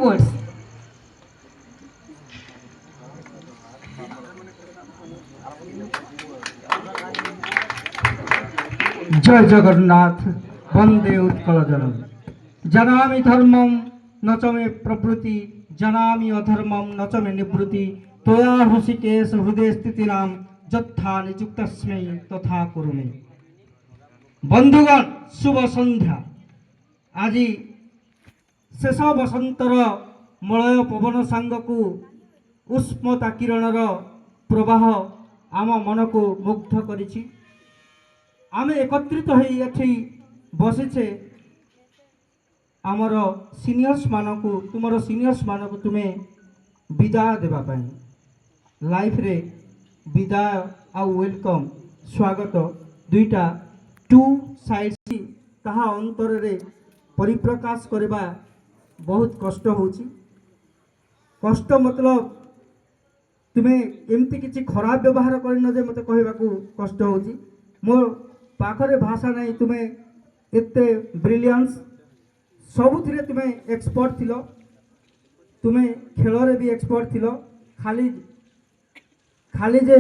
words. जय जगन्नाथ वंदे उत्कल जनम जनामि धर्मम न च मे प्रवृत्ति जनामि अधर्मम न च मे निवृत्ति त्वया हृषिकेश हृदय स्थितिनां यथा निजुक्तस्मै तथा कुरु मे। बंधुगण शुभ संध्या। आज शेष बसंतर मलय पवन सांगकू उष्मता किरणर प्रवाह आम मन को मुग्ध करिछि। आमे एकत्रित होई एठी बसिछे आमर सीनियर्स मानकू तुमर सीनियर्स मानकू तुमे विदाय देबा पई। लाइफ रे विदाय आ वेलकम स्वागत दुईटा टू साइड्स ताहा अंतर रे परिप्रकाश करबा बहुत कष्ट होची। कष्ट मतलब तुमे एमती किसी खराब व्यवहार करन जे मते कहबाकू कष्ट होची। मो पाखरे भाषा नहीं। तुम्हें एते ब्रिलियंस सबुथिरे तुम्हें एक्सपर्ट थिलो। तुम्हें खेल रे भी एक्सपर्ट थिलो। खाली खाली जे